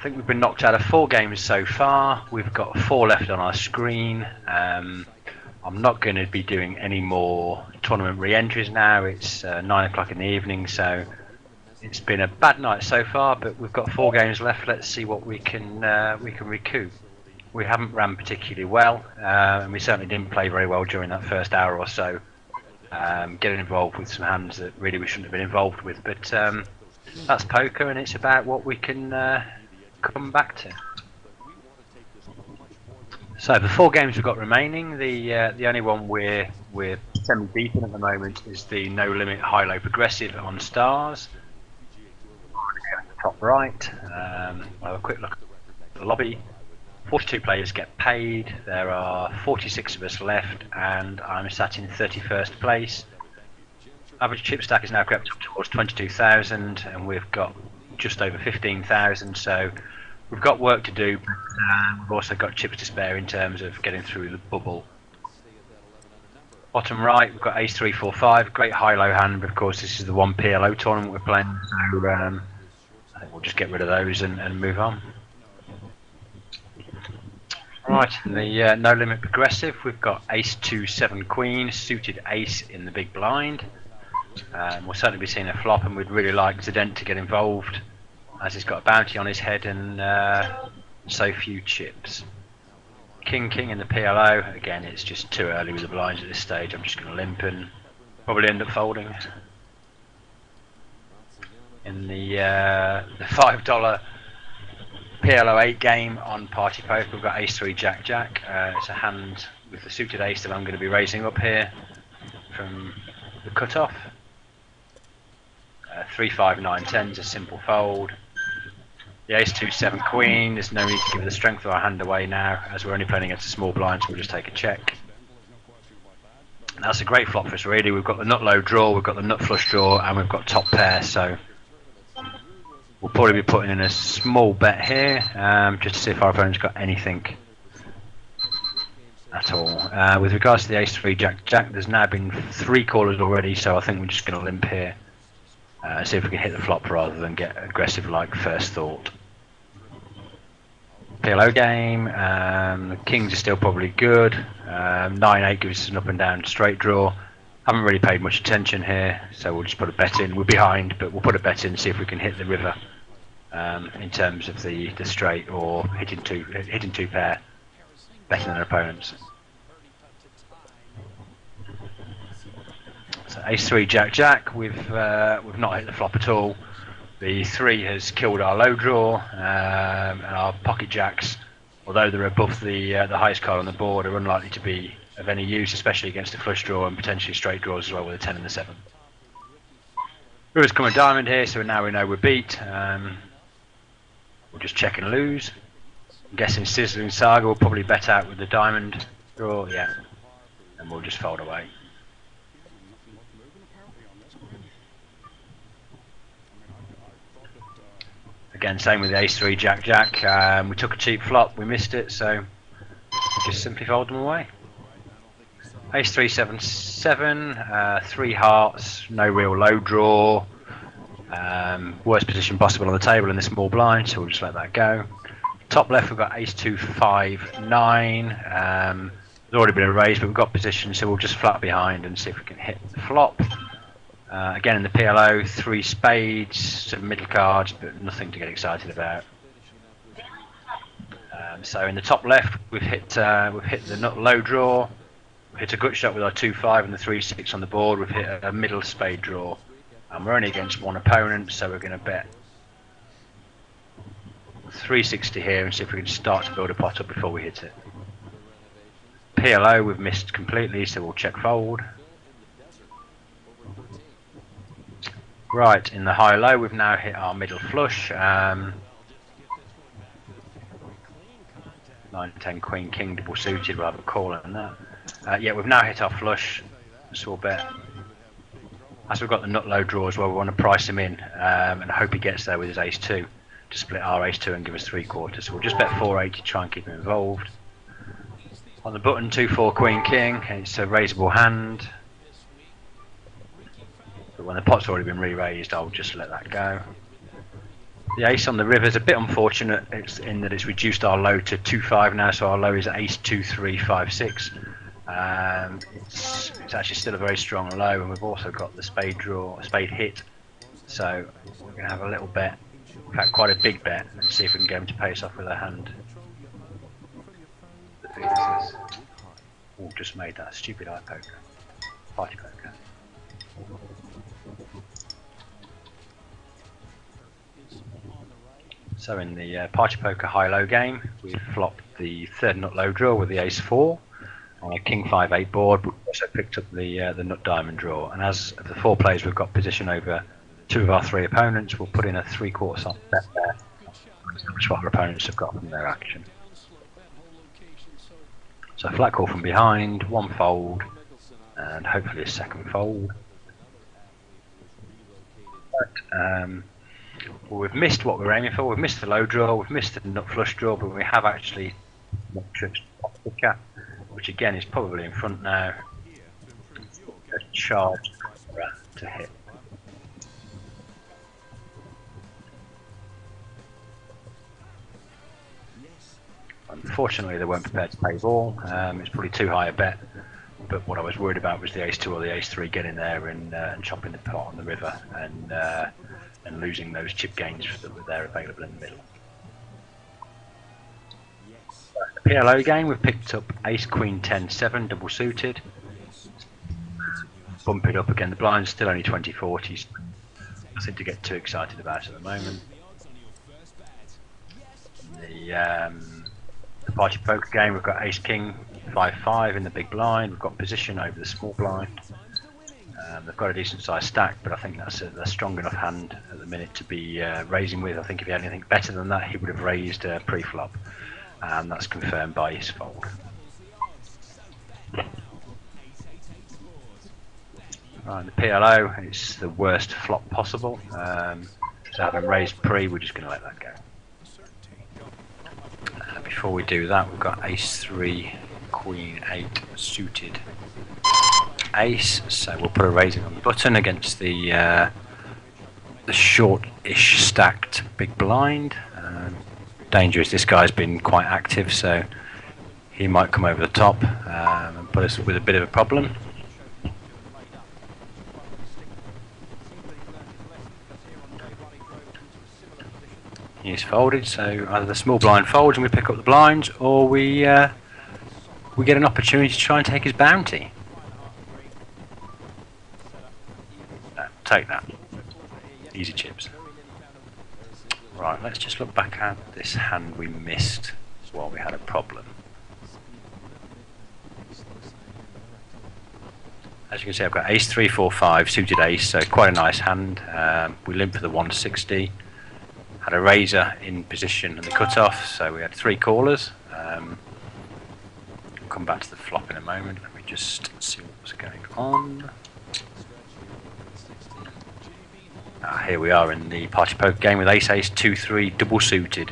I think we've been knocked out of 4 games so far. We've got 4 left on our screen. I'm not going to be doing any more tournament re-entries now. It's 9 o'clock in the evening, so it's been a bad night so far. But we've got 4 games left. Let's see what we can recoup. We haven't ran particularly well, and we certainly didn't play very well during that first hour or so. Getting involved with some hands that really we shouldn't have been involved with, but that's poker, and it's about what we can come back to. So the 4 games we've got remaining, the only one we're semi-deep in at the moment is the No Limit Hilo Progressive on Stars. Top right, we'll have a quick look at the lobby. 42 players get paid, there are 46 of us left, and I'm sat in 31st place. Average chip stack is now crept up towards 22,000, and we've got just over 15,000, so we've got work to do, but we've also got chips to spare in terms of getting through the bubble. Bottom right, we've got ace 3, 4, 5, great high-low hand, but of course this is the one PLO tournament we're playing, so I think we'll just get rid of those and move on. Right, the No Limit Progressive, we've got ace 2, 7, queen, suited ace in the big blind. We'll certainly be seeing a flop, and we'd really like Zident to get involved, as he's got a bounty on his head and so few chips. King in the PLO, again it's just too early with the blinds at this stage. I'm just going to limp and probably end up folding. In the $5 PLO 8 game on Party Poker, we've got ace 3 Jack Jack. It's a hand with the suited ace that I'm going to be raising up here from the cutoff. 3, 5, 9, 10 is a simple fold. The ace 2, 7 queen, there's no need to give the strength of our hand away now, as we're only playing against a small blind, so we'll just take a check. And that's a great flop for us really. We've got the nut low draw, we've got the nut flush draw, and we've got top pair, so we'll probably be putting in a small bet here, just to see if our opponent's got anything at all. With regards to the ace 3 Jack Jack, there's now been 3 callers already, so I think we're just going to limp here. See if we can hit the flop rather than get aggressive like first thought. PLO game, the kings are still probably good. 9-8 gives us an up and down straight draw. Haven't really paid much attention here, so we'll just put a bet in. We're behind, but we'll put a bet in and see if we can hit the river in terms of the straight, or hitting two pair better than our opponents. So ace 3 Jack Jack, we've not hit the flop at all. The 3 has killed our low draw, and our pocket jacks, although they're above the highest card on the board, are unlikely to be of any use, especially against a flush draw and potentially straight draws as well with a 10 and the 7. River's come a diamond here, so now we know we're beat. We'll just check and lose. I'm guessing Sizzling Saga will probably bet out with the diamond draw, yeah, and we'll just fold away. Again, same with the ace 3 Jack Jack. We took a cheap flop, we missed it, so just simply fold them away. Ace 3 7 7, 3 hearts, no real low draw. Worst position possible on the table in this small blind, so we'll just let that go. Top left we've got ace 2 5 9. There's already been a raise, but we've got position, so we'll just flat behind and see if we can hit the flop. Again in the PLO, 3 spades, some middle cards, but nothing to get excited about. So in the top left, we've hit the nut low draw. We've hit a gut shot with our 2-5 and the 3-6 on the board. We've hit a middle spade draw, and we're only against one opponent, so we're going to bet 360 here and see if we can start to build a pot up before we hit it. PLO we've missed completely, so we'll check fold. Right, in the high-low we've now hit our middle flush. 9-10 Queen King double suited, we'll have a call on that. Yeah, we've now hit our flush, so we'll bet. As we've got the nut low draw as well, we want to price him in and hope he gets there with his ace 2 to split our ace 2 and give us 3/4. So we'll just bet 480 to try and keep him involved. On the button, 2-4 Queen King, it's a raisable hand. But when the pot's already been re-raised, I'll just let that go. The ace on the river is a bit unfortunate. It's in that it's reduced our low to 2-5 now, so our low is ace 2-3-5-6. It's actually still a very strong low, and we've also got the spade draw, spade hit. So we're going to have a little bet, in fact quite a big bet, and see if we can get him to pay us off with a hand. Oh, just made that stupid eye poker, party poker. So in the party poker high-low game, we flopped the third nut low draw with the ace 4 on a king 5-8 board. We also picked up the nut diamond draw, and as of the 4 players we've got position over 2 of our 3 opponents, we'll put in a 3/4 soft bet there. That's how much our opponents have got from their action. So flat call from behind, 1 fold, and hopefully a 2nd fold. But, well, we've missed what we're aiming for. We've missed the low draw, we've missed the nut flush draw, but we have actually trips off the cap, which again is probably in front now. Just charged to hit. Unfortunately, they weren't prepared to play ball. It's probably too high a bet. But what I was worried about was the ace 2 or the ace 3 getting there and chopping the pot on the river and losing those chip gains that were there available in the middle. The PLO game, we've picked up ace queen 10-7 double suited. Bump it up again. The blind's still only 20-40s. Nothing to get too excited about at the moment. The party poker game, we've got ace king 5-5 in the big blind. We've got position over the small blind. They've got a decent sized stack, but I think that's a strong enough hand at the minute to be raising with. I think if he had anything better than that, he would have raised pre-flop, and that's confirmed by his fold. Right, the PLO, it's the worst flop possible. So having raised pre, we're just going to let that go. Before we do that, we've got ace 3, queen 8 suited ace, so we'll put a raising on the button against the short-ish stacked big blind. Danger is this guy's been quite active, so he might come over the top and put us with a bit of a problem. He's folded, so either the small blind folds and we pick up the blinds, or we get an opportunity to try and take his bounty. Take that. Easy chips. Right, let's just look back at this hand we missed while we had a problem. As you can see, I've got ace 3, 4, 5 suited ace, so quite a nice hand. We limped for the 160. Had a razor in position and the cut-off, so we had 3 callers. I'll come back to the flop in a moment. Let me just see what's going on. Here we are in the party poker game with ace 2-3 double suited.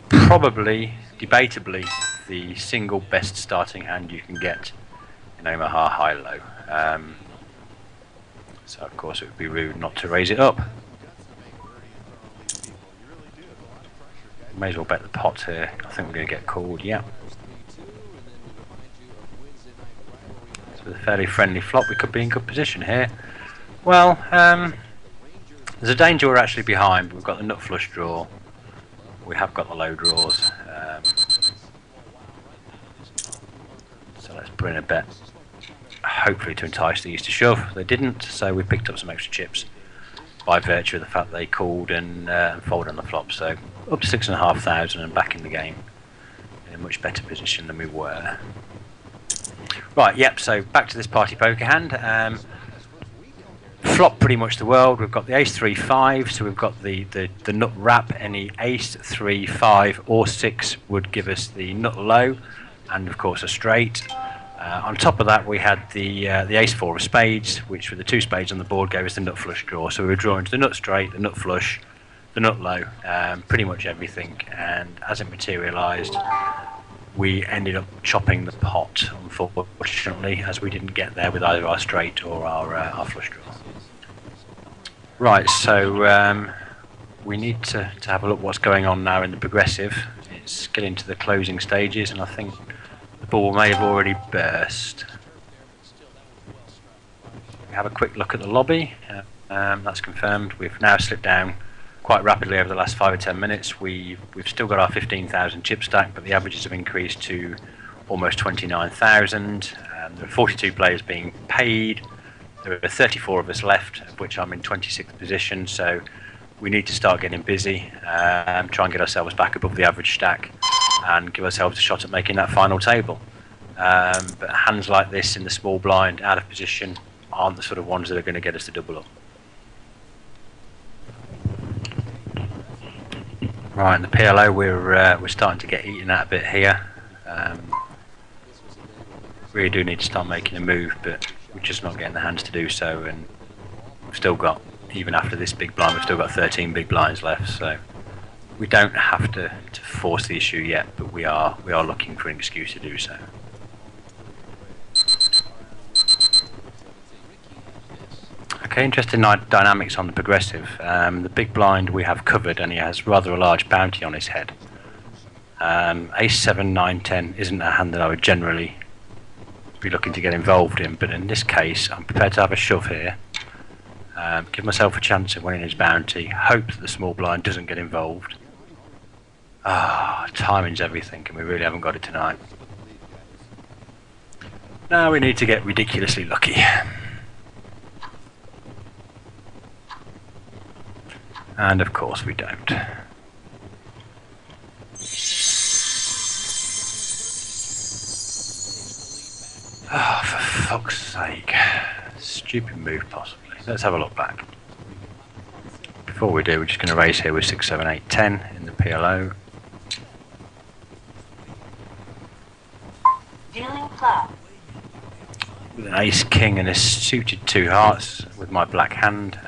Probably, debatably, the single best starting hand you can get in Omaha high-low. So of course it would be rude not to raise it up. May as well bet the pot here. I think we're going to get called, yeah. So with a fairly friendly flop, we could be in good position here. Well, there's a danger we're actually behind, but we've got the nut flush draw. We have got the low draws. So let's put in a bet, hopefully to entice these to shove. They didn't, so we picked up some extra chips by virtue of the fact they called and folded on the flop. So up to 6,500 and back in the game in a much better position than we were. Right, yep, so back to this party poker hand. Flop pretty much the world. We've got the ace 3, 5, so we've got the nut wrap. Any ace 3, 5 or 6 would give us the nut low, and of course a straight. On top of that, we had the ace 4 of spades, which with the 2 spades on the board gave us the nut flush draw. So we were drawing to the nut straight, the nut flush, the nut low, pretty much everything. And as it materialised, we ended up chopping the pot, unfortunately, as we didn't get there with either our straight or our flush draw. Right, so we need to have a look what's going on now in the progressive. It's getting to the closing stages, and I think the ball may have already burst. We have a quick look at the lobby. That's confirmed. We've now slipped down quite rapidly over the last 5 or 10 minutes. We've still got our 15,000 chip stack, but the averages have increased to almost 29,000. There are 42 players being paid. There are 34 of us left, of which I'm in 26th position, so we need to start getting busy, try and get ourselves back above the average stack and give ourselves a shot at making that final table. But hands like this in the small blind, out of position, aren't the sort of ones that are going to get us to double up. Right, in the PLO we're starting to get eaten at a bit here. Really do need to start making a move, but we're just not getting the hands to do so, and we've still got, even after this big blind, we've still got 13 big blinds left, so we don't have to force the issue yet, but we are looking for an excuse to do so. Okay, interesting dynamics on the progressive. The big blind we have covered, and he has rather a large bounty on his head. Ace 7, 9, 10 isn't a hand that I would generally be looking to get involved in, but in this case I'm prepared to have a shove here, give myself a chance of winning his bounty, hope that the small blind doesn't get involved. Timing's everything, and we really haven't got it tonight. Now we need to get ridiculously lucky. And of course we don't. Oh, for fuck's sake. Stupid move, possibly. Let's have a look back. Before we do, we're just going to raise here with 6, 7, 8, 10 in the PLO. Dealing flat. With an ace, king, and a suited 2 hearts with my black hand.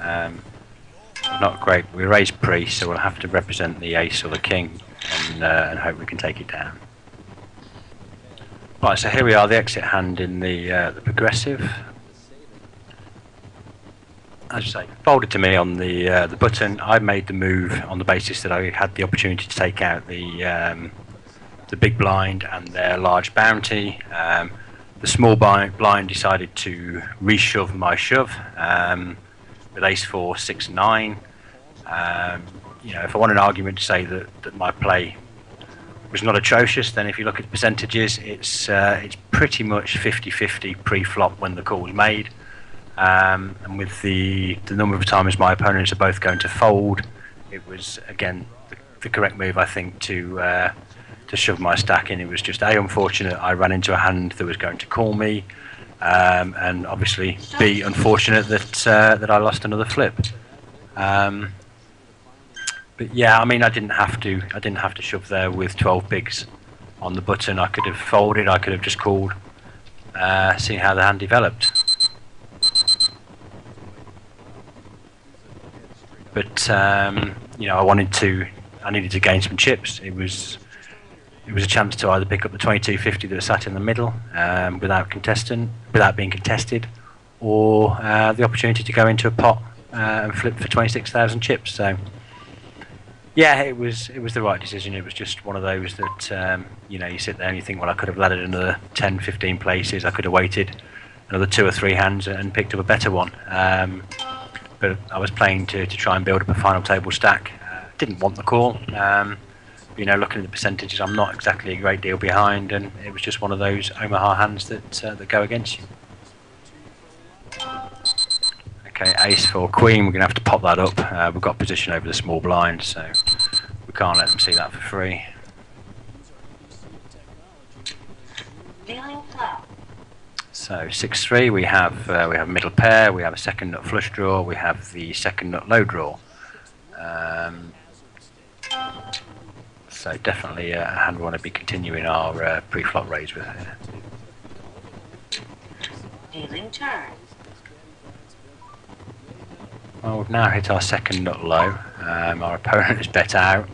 Not great. We raise pre, so we'll have to represent the ace or the king and hope we can take it down. Right, so here we are, the exit hand in the progressive. As I say, folded to me on the button. I made the move on the basis that I had the opportunity to take out the big blind and their large bounty. The small blind decided to reshove my shove with ace 4, 6, 9. You know, if I want an argument to say that my play was not atrocious, then if you look at the percentages, it's pretty much 50-50 pre-flop when the call was made, and with the number of times my opponents are both going to fold, it was again the correct move, I think, to shove my stack in. It was just unfortunate I ran into a hand that was going to call me, and obviously B, unfortunate that I lost another flip. But yeah, I mean, I didn't have to shove there with 12 bigs on the button. I could have folded. I could have just called, seen how the hand developed. But you know, I needed to gain some chips. It was a chance to either pick up the 2250 that sat in the middle without being contested, or the opportunity to go into a pot and flip for 26,000 chips. So. Yeah, it was the right decision. It was just one of those that you know, you sit there and you think, well, I could have laddered another 10, 15 places. I could have waited another 2 or 3 hands and picked up a better one. But I was playing to try and build up a final table stack. Didn't want the call. You know, looking at the percentages, I'm not exactly a great deal behind, and it was just one of those Omaha hands that go against you. Okay, ace 4 queen, we're going to have to pop that up. We've got position over the small blind, so we can't let them see that for free. So 6-3, we have middle pair, we have a second nut flush draw, we have the second nut low draw. So definitely a hand we want to be continuing our pre-flop raise with here. Dealing turn. Well, we've now hit our second nut low. Our opponent is bet out,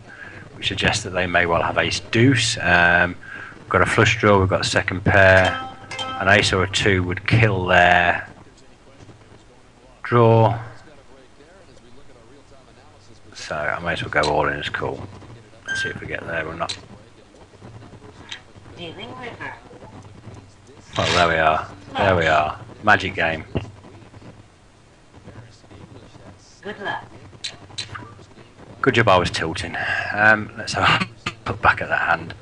which suggests that they may well have ace deuce. We've got a flush draw, we've got a second pair. An ace or a 2 would kill their draw. So I may as well go all in as cool. Let's see if we get there or not. Dealing river. Well, there we are. There we are. Magic game. Good luck. Good job I was tilting. Let's have a look back at that hand.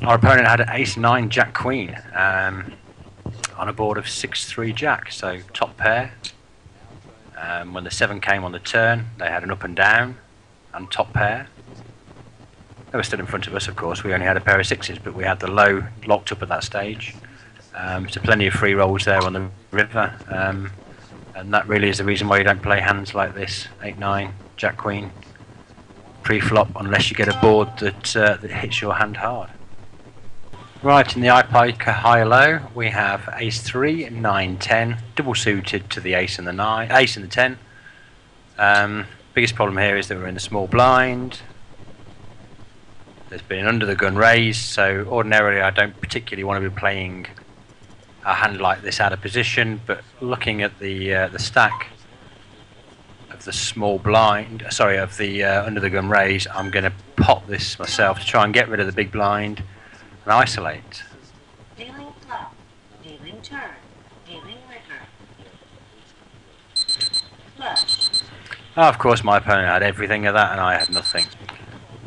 Our opponent had an ace-9 jack-queen on a board of 6-3 jack, so top pair. When the 7 came on the turn, they had an up and down and top pair. They were still in front of us, of course. We only had a pair of 6s, but we had the low locked up at that stage. So plenty of free rolls there on the river. And that really is the reason why you don't play hands like this, 8-9, jack-queen, pre-flop, unless you get a board that hits your hand hard. Right, in the iPiker high-low, we have ace-3, 9-10, double suited to the ace and the 9, ace and the 10. Biggest problem here is that we're in the small blind. There's been an under-the-gun raise, so ordinarily I don't particularly want to be playing a hand like this out of position, but looking at the stack of the small blind, sorry, of the under the gun raise, I'm going to pop this myself to try and get rid of the big blind and isolate. Dealing flop. Dealing turn. Dealing river. Flush. Oh, of course my opponent had everything of that and I had nothing.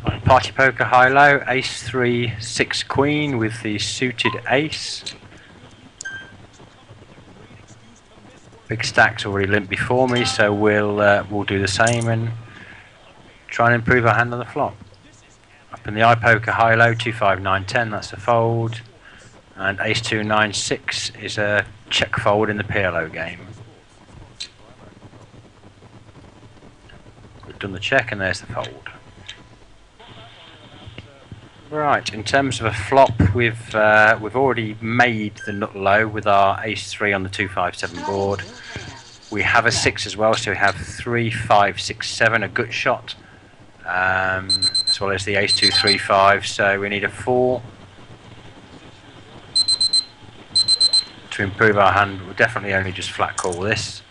On party poker high-low, ace-3, 6 queen with the suited ace. Big stack's already limp before me, so we'll do the same and try and improve our hand on the flop. Up in the iPoker high-low, 2-5, 9-10, that's a fold, and ace-2, 9-6 is a check fold in the PLO game. We've done the check and there's the fold. Right, in terms of a flop, we've already made the nut low with our ace-3 on the 2-5-7 board. We have a 6 as well, so we have 3, 5, 6, 7, a gut shot, as well as the ace-2, 3, 5. So we need a 4 to improve our hand. We'll definitely only just flat call this.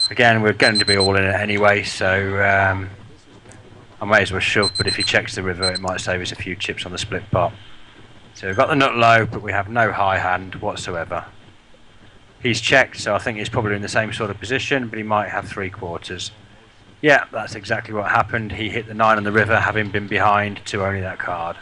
Again, we're going to be all in it anyway, so I may as well shove, but if he checks the river, it might save us a few chips on the split pot. So we've got the nut low, but we have no high hand whatsoever. He's checked, so I think he's probably in the same sort of position, but he might have 3/4. Yeah, that's exactly what happened. He hit the 9 on the river, having been behind to only that card.